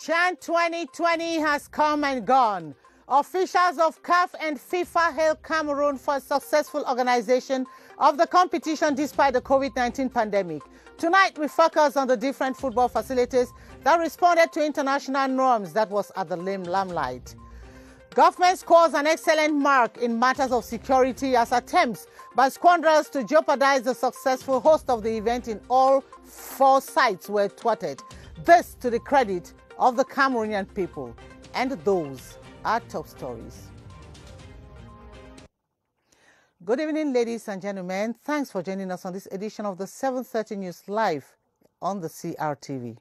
CHAN 2020 has come and gone. Officials of CAF and FIFA hailed Cameroon for a successful organization of the competition despite the COVID-19 pandemic. Tonight, we focus on the different football facilities that responded to international norms that was at the limelight. Government scores an excellent mark in matters of security as attempts by squanderers to jeopardize the successful host of the event in all 4 sites were thwarted. This to the credit of the Cameroonian people. And those are top stories. Good evening, ladies and gentlemen. Thanks for joining us on this edition of the 7:30 News Live on the CRTV.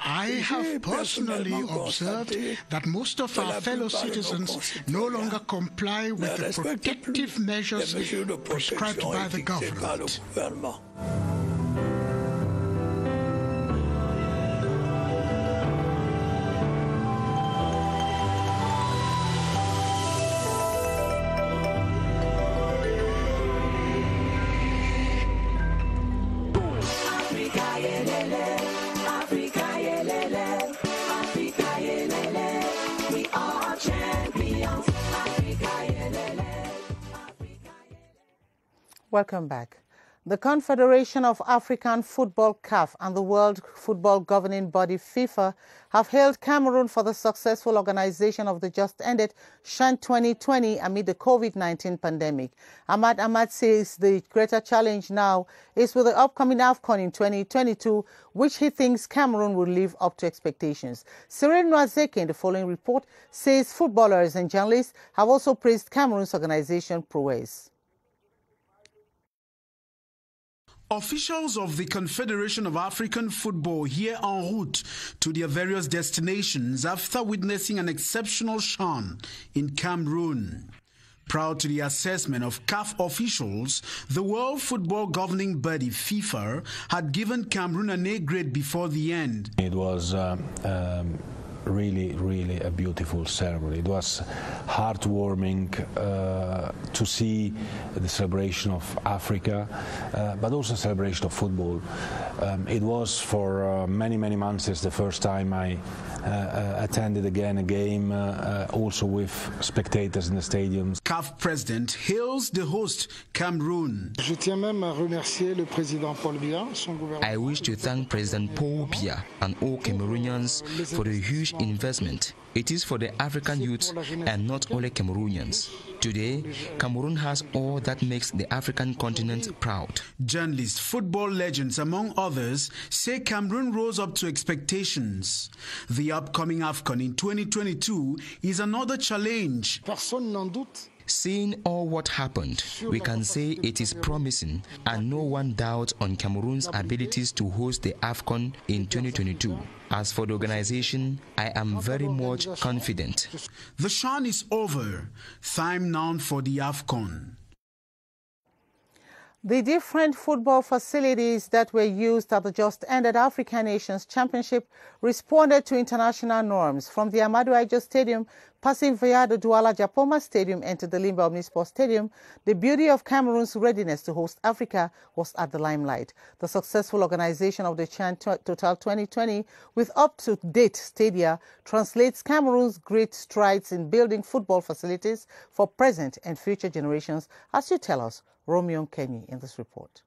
I have personally observed that most of our fellow citizens no longer comply with the protective measures prescribed by the government. Welcome back. The Confederation of African Football (CAF) and the World Football Governing Body (FIFA) have hailed Cameroon for the successful organization of the just-ended CHAN 2020 amid the COVID-19 pandemic. Ahmad says the greater challenge now is with the upcoming AFCON in 2022, which he thinks Cameroon will live up to expectations. Cyril Nwazeke in the following report says footballers and journalists have also praised Cameroon's organization prowess. Officials of the Confederation of African Football here en route to their various destinations after witnessing an exceptional CHAN in Cameroon. Proud to the assessment of CAF officials, the World Football Governing Body FIFA had given Cameroon an A grade before the end. It was really a beautiful ceremony. It was heartwarming to see the celebration of Africa, but also celebration of football. It was for many months the first time I attended again a game, also with spectators in the stadiums. CAF president hails the host, Cameroon. I wish to thank President Paul Biya and all Cameroonians for the huge investment. It is for the African youth and not only Cameroonians. Today, Cameroon has all that makes the African continent proud. Journalists, football legends, among others, say Cameroon rose up to expectations. The upcoming AFCON in 2022 is another challenge. Seeing all what happened, we can say it is promising and no one doubts on Cameroon's abilities to host the AFCON in 2022. As for the organization, I am very much confident. The CHAN is over. Time now for the AFCON. The different football facilities that were used at the just-ended African Nations Championship responded to international norms. From the Amadou Aidjo Stadium, passing via the Douala Japoma Stadium and to the Limba Omnisport Stadium, the beauty of Cameroon's readiness to host Africa was at the limelight. The successful organization of the CHAN Total 2020 with up-to-date stadia translates Cameroon's great strides in building football facilities for present and future generations, as you tell us, Romeo Kenny in this report.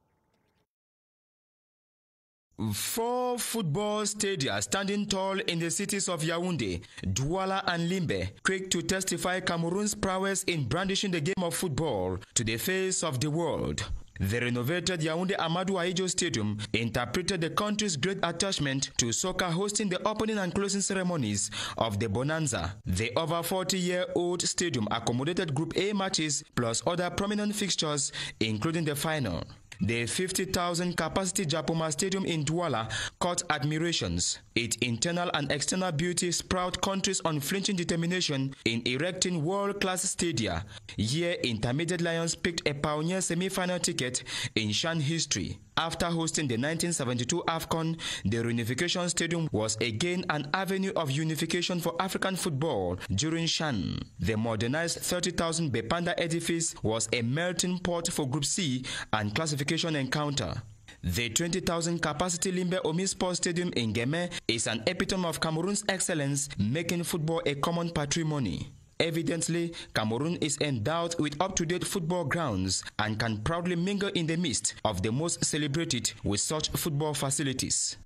4 football stadia standing tall in the cities of Yaoundé, Douala and Limbe, quick to testify Cameroon's prowess in brandishing the game of football to the face of the world. The renovated Yaoundé Amadou Aidjo Stadium interpreted the country's great attachment to soccer, hosting the opening and closing ceremonies of the Bonanza. The over 40-year-old stadium accommodated Group A matches plus other prominent fixtures, including the final. The 50,000 capacity Japoma Stadium in Douala caught admirations. Its internal and external beauty sprout countries' unflinching determination in erecting world-class stadia. Here, Intermediate Lions picked a pioneer semi-final ticket in CHAN history. After hosting the 1972 AFCON, the reunification stadium was again an avenue of unification for African football during CHAN. The modernized 30,000 Bepanda edifice was a melting pot for Group C and classification encounter. The 20,000 capacity Limbe Omi Sports Stadium in Kmer is an epitome of Cameroon's excellence, making football a common patrimony. Evidently, Cameroon is endowed with up-to-date football grounds and can proudly mingle in the midst of the most celebrated with such football facilities.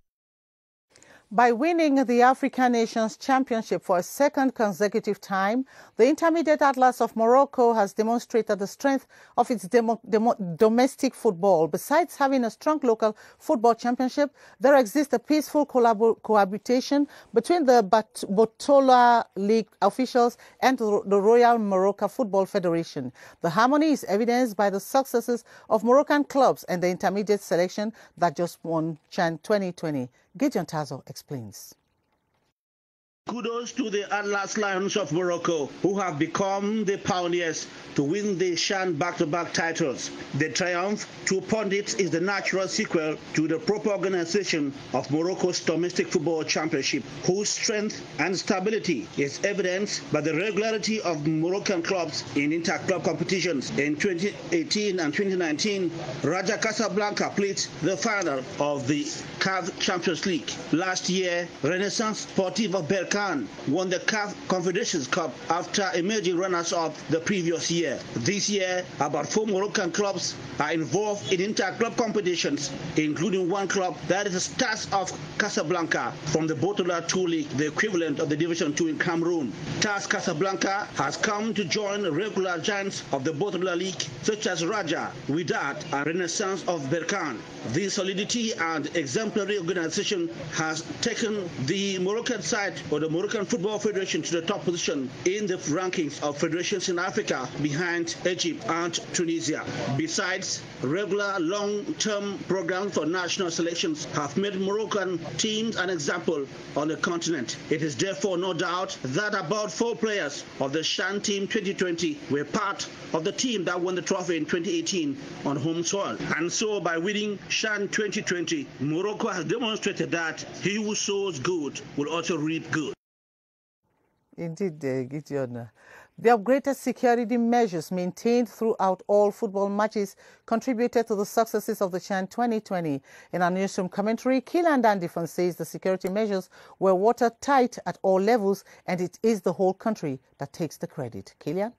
By winning the African Nations Championship for a second consecutive time, the Intermediate Atlas of Morocco has demonstrated the strength of its domestic football. Besides having a strong local football championship, there exists a peaceful cohabitation between the Botola League officials and the Royal Morocco Football Federation. The harmony is evidenced by the successes of Moroccan clubs and the intermediate selection that just won CHAN 2020. BrigadeAntiSardinard explains. Kudos to the Atlas Lions of Morocco, who have become the pioneers to win the CHAN back-to-back titles. The triumph, to pundits, is the natural sequel to the proper organization of Morocco's domestic football championship, whose strength and stability is evidenced by the regularity of Moroccan clubs in inter-club competitions. In 2018 and 2019, Raja Casablanca played the final of the CAF Champions League. Last year, Renaissance Sportive of Berkane won the CAF Confederations Cup after emerging runners-up the previous year. This year, about 4 Moroccan clubs are involved in inter-club competitions, including one club that is the Stars of Casablanca from the Botola 2 League, the equivalent of the Division 2 in Cameroon. Stars Casablanca has come to join regular giants of the Botola League, such as Raja, Wydad, and Renaissance of Berkane. This solidity and exemplary organization has taken the Moroccan side, or the Moroccan Football Federation, to the top position in the rankings of federations in Africa, behind Egypt and Tunisia. Besides, regular long-term programs for national selections have made Moroccan teams an example on the continent. It is therefore no doubt that about 4 players of the CHAN Team 2020 were part of the team that won the trophy in 2018 on home soil. And so, by winning CHAN 2020, Morocco has demonstrated that he who sows good will also reap good. Indeed, Gideon. The upgraded security measures maintained throughout all football matches contributed to the successes of the CHAN 2020. In our newsroom commentary, Kylian Dandifon says the security measures were watertight at all levels, and it is the whole country that takes the credit. Kylian?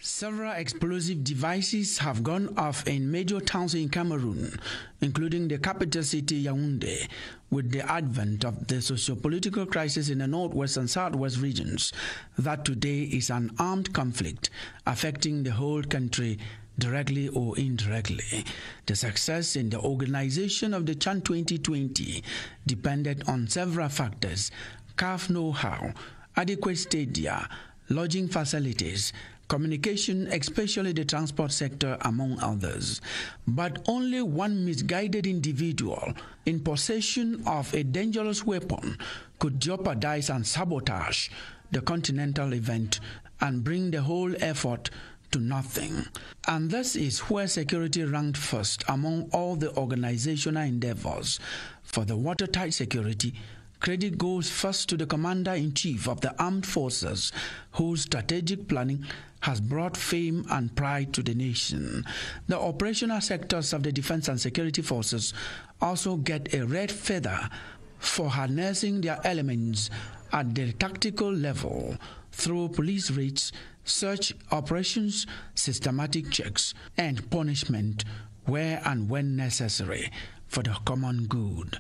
Several explosive devices have gone off in major towns in Cameroon, including the capital city Yaoundé. With the advent of the socio-political crisis in the northwest and southwest regions, that today is an armed conflict affecting the whole country directly or indirectly. The success in the organization of the CHAN 2020 depended on several factors: CAF know-how, adequate stadia, lodging facilities, communication, especially the transport sector, among others. But only one misguided individual in possession of a dangerous weapon could jeopardize and sabotage the continental event and bring the whole effort to nothing. And this is where security ranked first among all the organizational endeavors. For the watertight security, credit goes first to the Commander-in-Chief of the Armed Forces, whose strategic planning has brought fame and pride to the nation. The operational sectors of the defense and security forces also get a red feather for harnessing their elements at the tactical level through police raids, search operations, systematic checks, and punishment where and when necessary for the common good.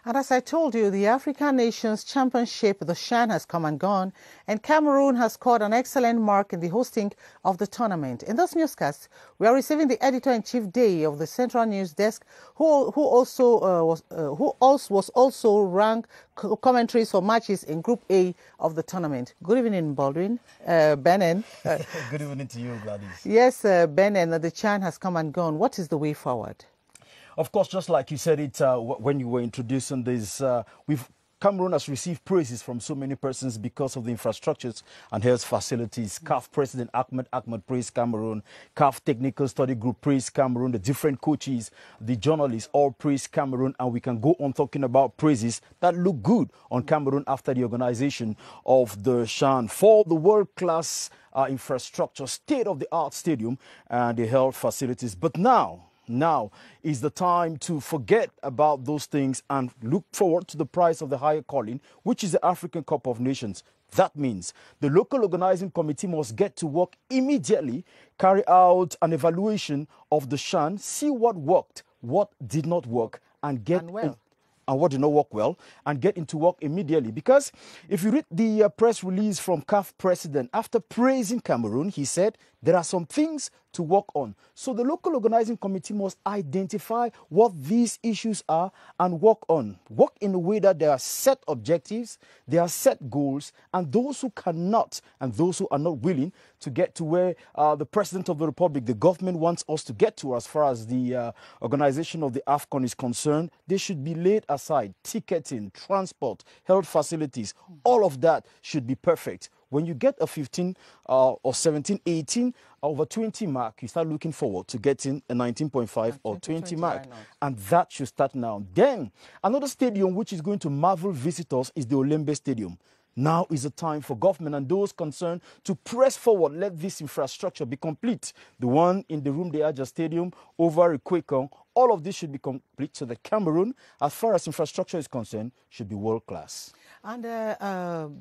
And as I told you, the African Nations Championship, the CHAN, has come and gone, and Cameroon has scored an excellent mark in the hosting of the tournament. In this newscast, we are receiving the editor-in-chief Day of the Central News Desk, who was also ranked commentaries for matches in Group A of the tournament. Good evening, Baldwin. Benin. Good evening to you, Gladys. Yes, Benin, the CHAN has come and gone. What is the way forward? Of course, just like you said it when you were introducing this, Cameroon has received praises from so many persons because of the infrastructures and health facilities. CAF President Ahmed praised Cameroon. CAF Technical Study Group praised Cameroon. The different coaches, the journalists all praised Cameroon. And we can go on talking about praises that look good on Cameroon after the organization of the CHAN for the world-class infrastructure, state-of-the-art stadium and the health facilities. But now is the time to forget about those things and look forward to the prize of the higher calling, which is the African Cup of Nations. That means the local organizing committee must get to work immediately, carry out an evaluation of the CHAN, see what worked, what did not work, and what did not work well, and get into work immediately. Because if you read the press release from CAF President, after praising Cameroon, he said there are some things to work on. So the local organizing committee must identify what these issues are and work on. Work in a way that there are set objectives, there are set goals, and those who cannot and those who are not willing to get to where the President of the Republic, the government wants us to get to as far as the organization of the AFCON is concerned, they should be laid aside. Ticketing, transport, health facilities, all of that should be perfect. When you get a 15 or 17, 18 over 20 mark, you start looking forward to getting a 19.5 or 20 mark. And that should start now. Then, another stadium which is going to marvel visitors is the Olembe Stadium. Now is the time for government and those concerned to press forward. Let this infrastructure be complete. The one in the Rumdeaja Stadium, over Ikwekong, all of this should be complete so that Cameroon, as far as infrastructure is concerned, should be world-class. And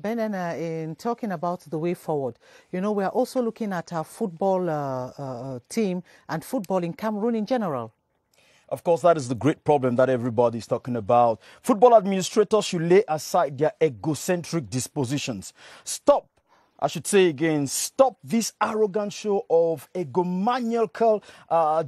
Benin, in talking about the way forward, you know, we are also looking at our football team and football in Cameroon in general. Of course, that is the great problem that everybody is talking about. Football administrators should lay aside their egocentric dispositions. Stop this arrogant show of egomaniacal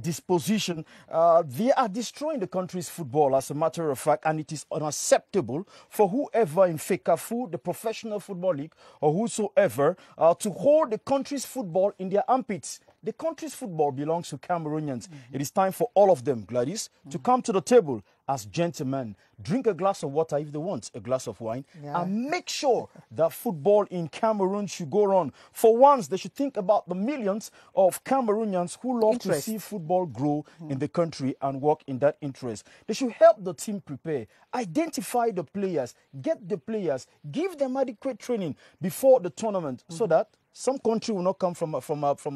disposition. They are destroying the country's football, as a matter of fact, and it is unacceptable for whoever in Fcfa, the Professional Football League, or whosoever, to hold the country's football in their armpits. The country's football belongs to Cameroonians. It is time for all of them, Gladys, to come to the table as gentlemen. Drink a glass of water if they want, a glass of wine, and make sure that football in Cameroon should go on. For once, they should think about the millions of Cameroonians who love to see football grow in the country and work in that interest. They should help the team prepare, identify the players, get the players, give them adequate training before the tournament so that some country will not come from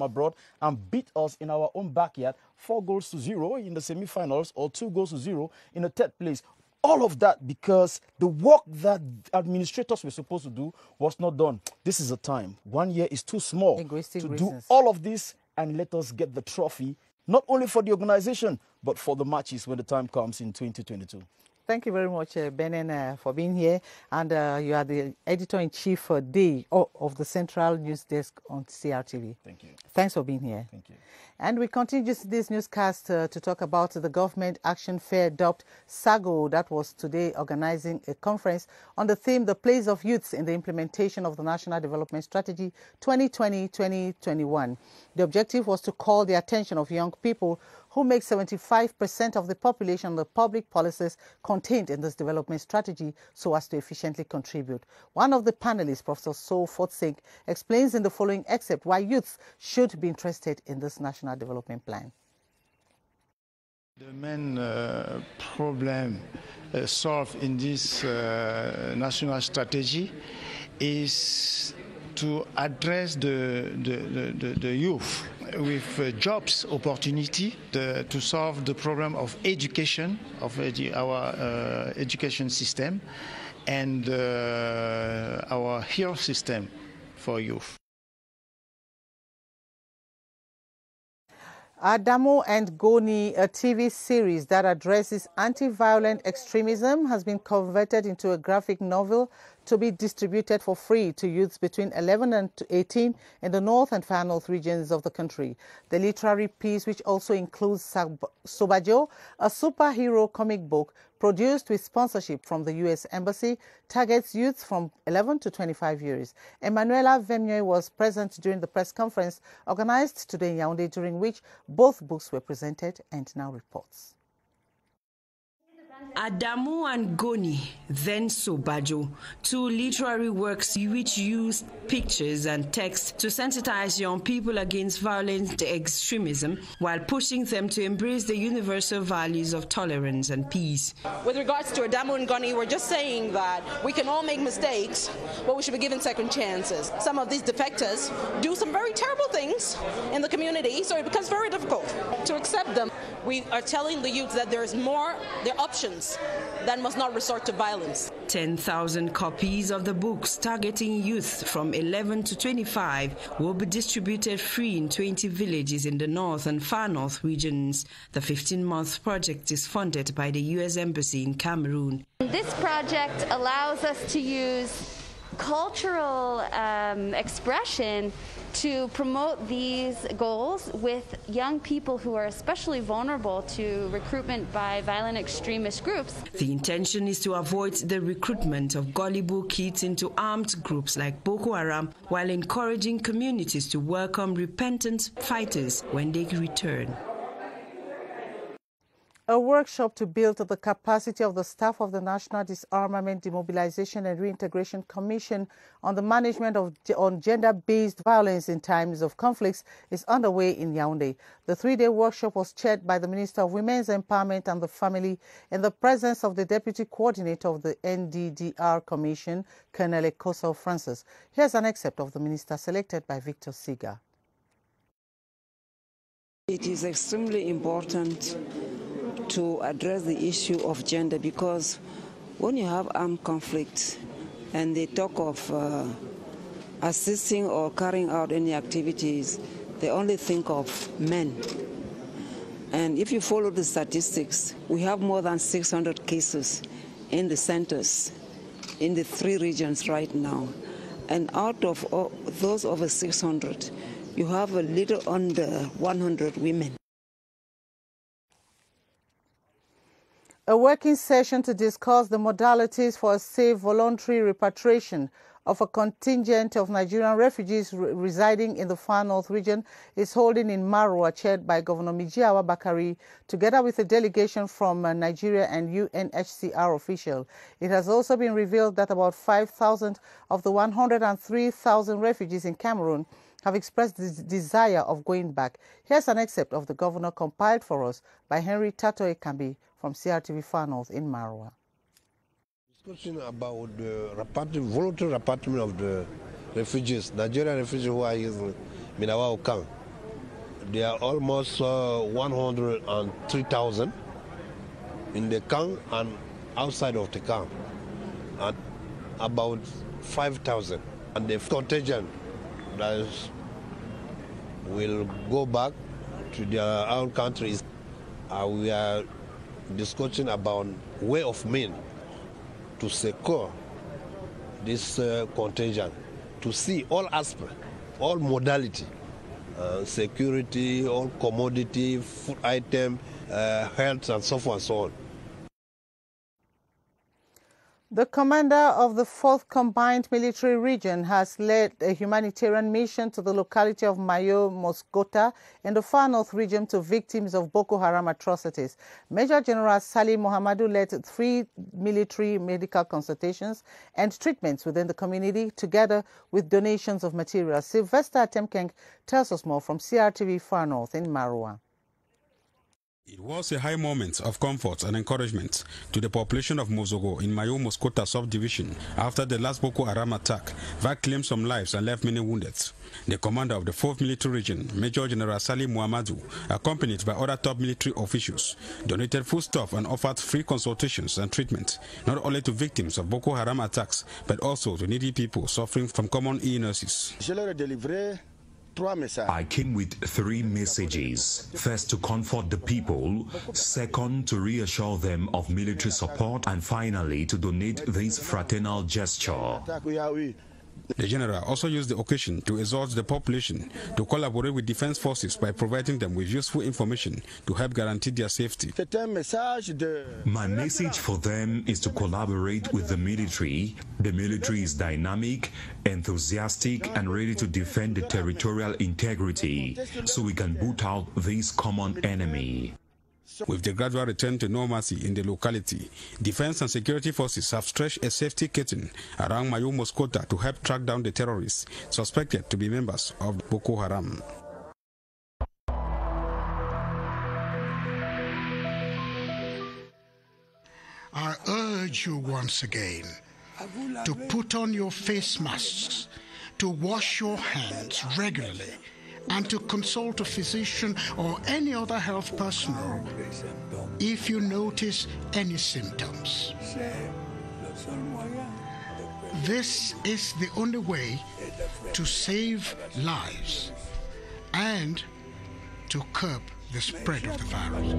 abroad and beat us in our own backyard 4-0 in the semi-finals or 2-0 in the third place. All of that because the work that administrators were supposed to do was not done. This is a time. 1 year is too small to do all of this, and let us get the trophy, not only for the organization, but for the matches when the time comes in 2022. Thank you very much, Benin, for being here. And you are the editor-in-chief for Day of the Central News Desk on CRTV. Thank you. Thanks for being here. Thank you. And we continue this newscast to talk about the Government Action Fair dubbed SAGO that was today organizing a conference on the theme, The Place of Youths in the Implementation of the National Development Strategy 2020-2021. The objective was to call the attention of young people who make 75% of the population on the public policies contained in this development strategy so as to efficiently contribute. One of the panelists, Professor So Fortsink, explains in the following excerpt why youths should be interested in this national development plan. The main problem solved in this national strategy is to address the youth with jobs opportunity to solve the problem of education, of our education system, and our health system for youth. Adamu and Goni, a TV series that addresses anti-violent extremism, has been converted into a graphic novel to be distributed for free to youths between 11 and 18 in the north and far north regions of the country. The literary piece, which also includes Sobajo, a superhero comic book produced with sponsorship from the U.S. Embassy, targets youths from 11 to 25 years. Emanuela Vemioy was present during the press conference organized today in Yaoundé, during which both books were presented, and now reports. Adamu and Goni, then Sobajo, two literary works which use pictures and text to sensitize young people against violent extremism while pushing them to embrace the universal values of tolerance and peace. With regards to Adamu and Goni, we're just saying that we can all make mistakes, but we should be given second chances. Some of these defectors do some very terrible things in the community, so it becomes very difficult to accept them. We are telling the youth that there are options that must not resort to violence. 10,000 copies of the books targeting youth from 11 to 25 will be distributed free in 20 villages in the north and far north regions. The 15-month project is funded by the U.S. Embassy in Cameroon. This project allows us to use cultural expression to promote these goals with young people who are especially vulnerable to recruitment by violent extremist groups. The intention is to avoid the recruitment of gullible kids into armed groups like Boko Haram, while encouraging communities to welcome repentant fighters when they return. A workshop to build the capacity of the staff of the National Disarmament, Demobilization and Reintegration Commission on the management of gender-based violence in times of conflicts is underway in Yaoundé. The three-day workshop was chaired by the Minister of Women's Empowerment and the Family in the presence of the Deputy Coordinator of the NDDR Commission, Colonel Ekoso Francis. Here's an excerpt of the Minister selected by Victor Siga. It is extremely important to address the issue of gender, because when you have armed conflict and they talk of assisting or carrying out any activities, they only think of men. And if you follow the statistics, we have more than 600 cases in the centers in the 3 regions right now. And out of those over 600, you have a little under 100 women. A working session to discuss the modalities for a safe voluntary repatriation of a contingent of Nigerian refugees residing in the far north region is holding in Marwa, chaired by Governor Mijiawa Bakari, together with a delegation from Nigeria and UNHCR officials. It has also been revealed that about 5,000 of the 103,000 refugees in Cameroon have expressed the desire of going back. Here's an excerpt of the governor compiled for us by Henry Tato Ekambi from CRTV Far North in Marwa. Discussion about the voluntary repatriation of the refugees, Nigerian refugees who are in Minawao camp. There are almost 103,000 in the camp and outside of the camp, and about 5,000. And the contingent that will go back to their own countries. We are discussing about way of means to secure this contingent, to see all aspects, all modality, security, all commodity, food item, health, and so forth and so on. The commander of the 4th Combined Military Region has led a humanitarian mission to the locality of Mayo Moscota in the far north region to victims of Boko Haram atrocities. Major General Salim Mohamadu led 3 military medical consultations and treatments within the community, together with donations of materials. Sylvester Temkeng tells us more from CRTV Far North in Marwa. It was a high moment of comfort and encouragement to the population of Mozogo in Mayo Moscota subdivision after the last Boko Haram attack that claimed some lives and left many wounded. The commander of the 4th Military Region, Major General Salim Mohamadu, accompanied by other top military officials, donated foodstuff and offered free consultations and treatment, not only to victims of Boko Haram attacks, but also to needy people suffering from common illnesses. Je leur ai délivré I came with 3 messages. First, to comfort the people. Second, to reassure them of military support. And finally, to donate this fraternal gesture. The general also used the occasion to exhort the population to collaborate with defense forces by providing them with useful information to help guarantee their safety. My message for them is to collaborate with the military. The military is dynamic, enthusiastic, and ready to defend the territorial integrity, so we can boot out this common enemy. With the gradual return to normalcy in the locality, defense and security forces have stretched a safety curtain around Mayo Moscota to help track down the terrorists suspected to be members of Boko Haram. I urge you once again to put on your face masks, to wash your hands regularly, and to consult a physician or any other health personnel if you notice any symptoms. This is the only way to save lives and to curb the spread of the virus.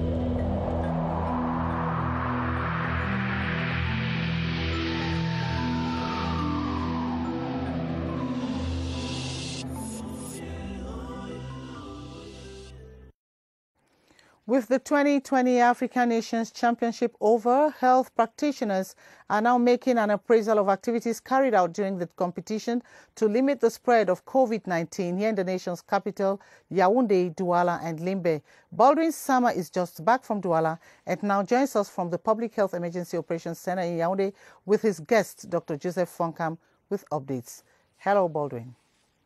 With the 2020 African Nations Championship over, health practitioners are now making an appraisal of activities carried out during the competition to limit the spread of COVID-19 here in the nation's capital, Yaoundé, Douala and Limbe. Baldwin Sama is just back from Douala and now joins us from the Public Health Emergency Operations Center in Yaoundé with his guest, Dr. Joseph Fonkam, with updates. Hello, Baldwin.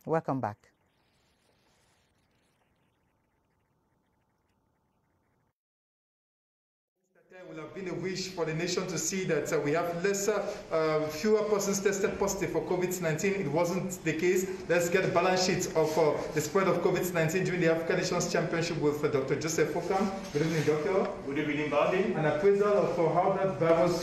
Welcome back. It will have been a wish for the nation to see that we have fewer persons tested positive for COVID-19. It wasn't the case. Let's get a balance sheet of the spread of COVID-19 during the African Nations Championship with Dr. Joseph Fonkam. Good evening, Doctor. Good evening, Baldwin. An appraisal of how that virus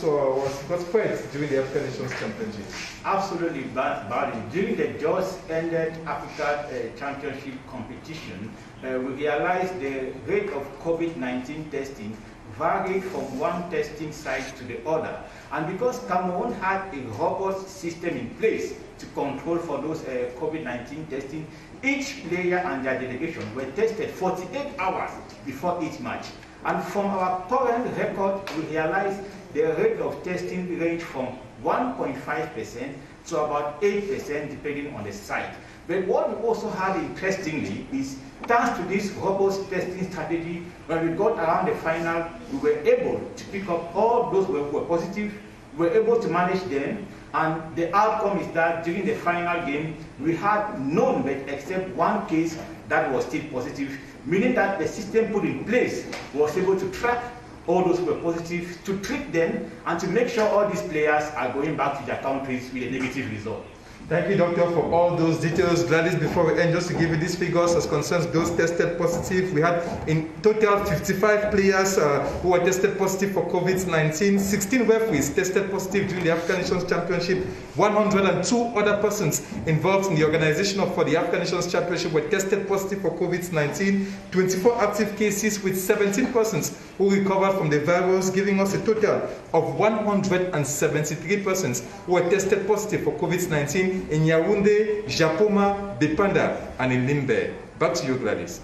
got spread during the African Nations Championship. Absolutely, Baldwin. During the just ended Africa Championship competition, we realized the rate of COVID-19 testing varied from one testing site to the other. And because Cameroon had a robust system in place to control for those COVID-19 testing, each player and their delegation were tested 48 hours before each match. And from our current record, we realized the rate of testing ranged from 1.5% to about 8% depending on the site. But what we also had interestingly is, thanks to this robust testing strategy, when we got around the final, we were able to pick up all those who were positive, we were able to manage them, and the outcome is that during the final game, we had none but except one case that was still positive, meaning that the system put in place was able to track all those who were positive, to treat them, and to make sure all these players are going back to their countries with a negative result. Thank you, Doctor, for all those details. Gladys, before we end, just to give you these figures as concerns those tested positive, we had in total 55 players who were tested positive for COVID-19, 16 referees tested positive during the African Nations Championship, 102 other persons involved in the organization for the African Nations Championship were tested positive for COVID-19, 24 active cases with 17 persons who recovered from the virus, giving us a total of 173 persons who were tested positive for COVID-19 in Yaoundé, Japoma, Bipanda, and in Limbe. Back to you, Gladys.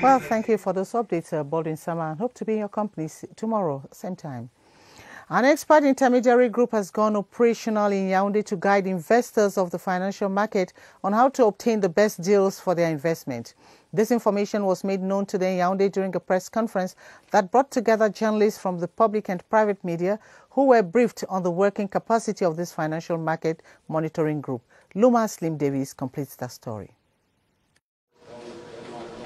Well, thank you for those updates, Baldwin Sama, and hope to be in your company tomorrow, same time. An expert intermediary group has gone operational in Yaoundé to guide investors of the financial market on how to obtain the best deals for their investment. This information was made known today in Yaoundé during a press conference that brought together journalists from the public and private media who were briefed on the working capacity of this financial market monitoring group. Luma Slim Davies completes that story.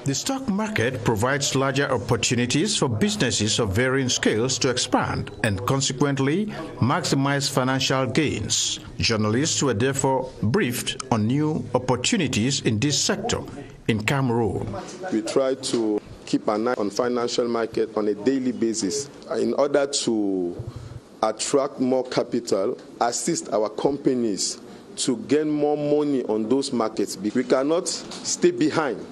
The stock market provides larger opportunities for businesses of varying scales to expand and consequently maximize financial gains. Journalists were therefore briefed on new opportunities in this sector in Cameroon. We try to keep an eye on financial market on a daily basis in order to attract more capital, assist our companies to gain more money on those markets. We cannot stay behind.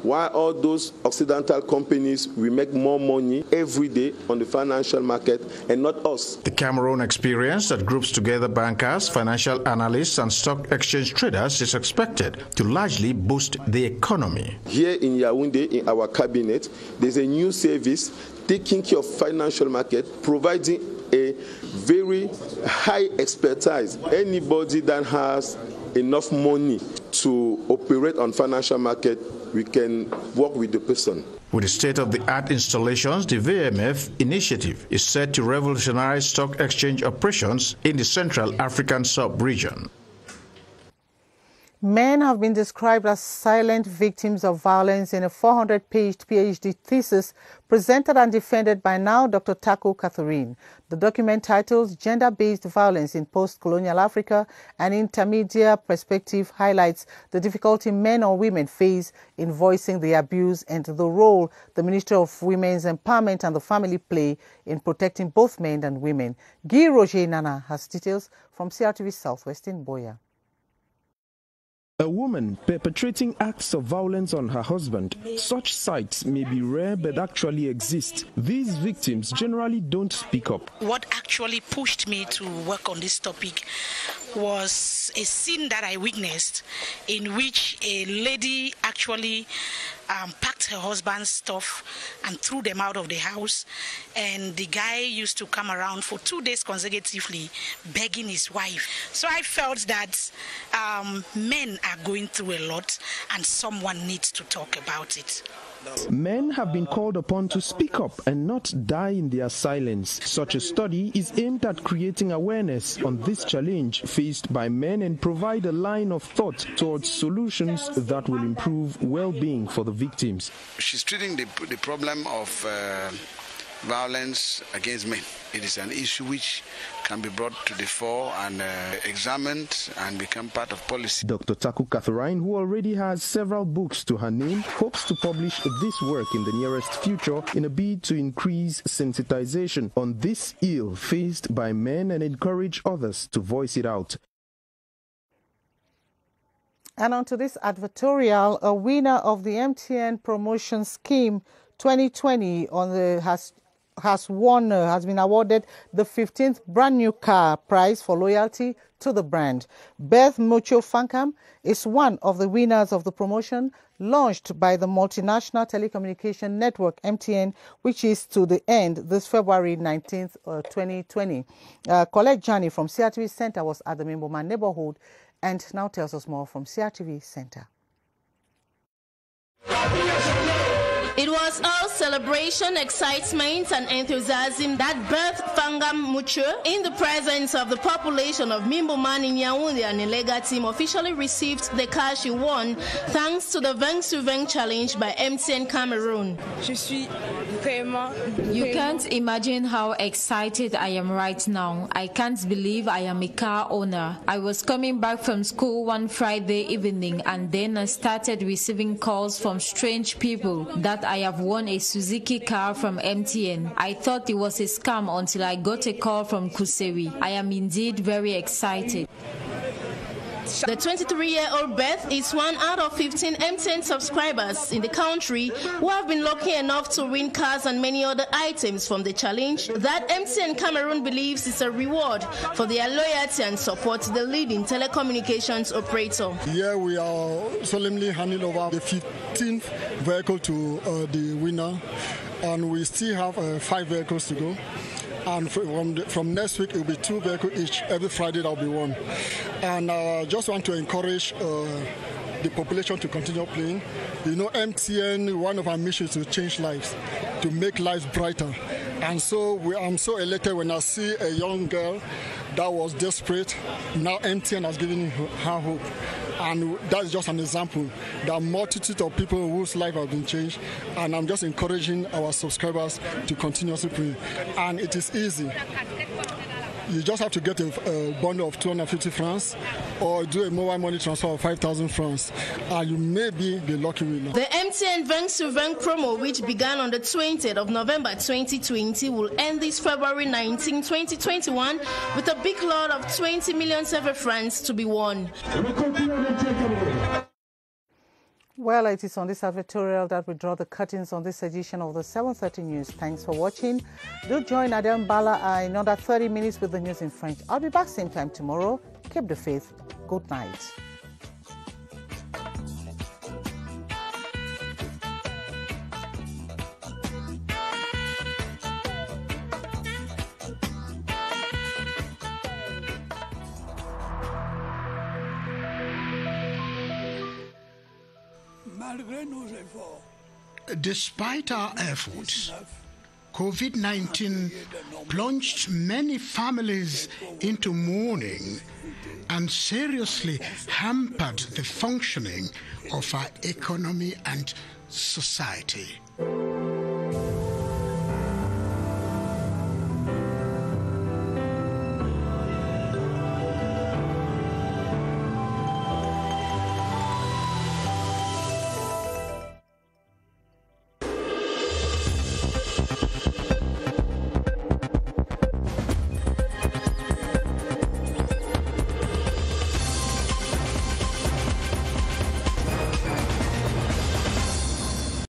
While all those Occidental companies will make more money every day on the financial market and not us. The Cameroon experience that groups together bankers, financial analysts and stock exchange traders is expected to largely boost the economy. Here in Yaoundé, in our cabinet, there's a new service taking care of financial market, providing a very high expertise. Anybody that has enough money to operate on financial market, we can work with the person. With the state-of-the-art installations, the VMF initiative is set to revolutionize stock exchange operations in the Central African sub-region. Men have been described as silent victims of violence in a 400-page PhD thesis presented and defended by now Dr. Taku Catherine. The document titled Gender-Based Violence in Post-Colonial Africa, an Intermediate Perspective, highlights the difficulty men or women face in voicing the abuse and the role the Ministry of Women's Empowerment and the Family play in protecting both men and women. Guy Roger Nana has details from CRTV Southwest in Boya. A woman perpetrating acts of violence on her husband. Such sights may be rare but actually exist. These victims generally don't speak up. What actually pushed me to work on this topic was a scene that I witnessed in which a lady actually packed her husband's stuff and threw them out of the house, and the guy used to come around for 2 days consecutively begging his wife. So I felt that men are going through a lot and someone needs to talk about it. Men have been called upon to speak up and not die in their silence. Such a study is aimed at creating awareness on this challenge faced by men and provide a line of thought towards solutions that will improve well-being for the victims. She's treating the problem of violence against men. It is an issue which can be brought to the fore and examined and become part of policy. Dr. Taku Catherine, who already has several books to her name, hopes to publish this work in the nearest future in a bid to increase sensitization on this ill faced by men and encourage others to voice it out. And on to this advertorial, a winner of the MTN promotion scheme 2020 has been awarded the 15th brand new car prize for loyalty to the brand. Beth Mucho Fankam is one of the winners of the promotion launched by the multinational telecommunication network MTN, which is to the end this February 19th, 2020. Colette Jani from CRTV Center was at the Mimboman neighborhood and now tells us more from CRTV Center. It was all celebration, excitement, and enthusiasm that birthed Fangam Mucho in the presence of the population of Mimboman in Yaoundé, and Ilega team officially received the car she won thanks to the Veng sur Veng challenge by MTN Cameroon. You can't imagine how excited I am right now. I can't believe I am a car owner. I was coming back from school one Friday evening, and then I started receiving calls from strange people that I have won a Suzuki car from MTN. I thought it was a scam until I got a call from Kusewi. I am indeed very excited. The 23-year-old Beth is one out of 15 MTN subscribers in the country who have been lucky enough to win cars and many other items from the challenge that MTN Cameroon believes is a reward for their loyalty and support to the leading telecommunications operator. Here we are solemnly handing over the 15th vehicle to the winner, and we still have 5 vehicles to go. And from next week, it will be 2 vehicles each. Every Friday, there will be 1. And I just want to encourage the population to continue playing. You know, MTN, one of our missions is to change lives, to make lives brighter. And so I'm so elated when I see a young girl that was desperate. Now MTN has given her hope. And that's just an example. There are multitude of people whose life have been changed, and I'm just encouraging our subscribers to continuously pray. And it is easy. You just have to get a bundle of 250 francs or do a mobile money transfer of 5,000 francs, and you may be the lucky winner. The MTN Veng to Veng promo, which began on the 20th of November 2020, will end this February 19, 2021, with a big lot of 20 million CFA francs to be won. Well, it is on this advertorial that we draw the curtains on this edition of the 7:30 News. Thanks for watching. Do join Adam Bala in another 30 minutes with the news in French. I'll be back same time tomorrow. Keep the faith. Good night. Despite our efforts, COVID-19 plunged many families into mourning and seriously hampered the functioning of our economy and society.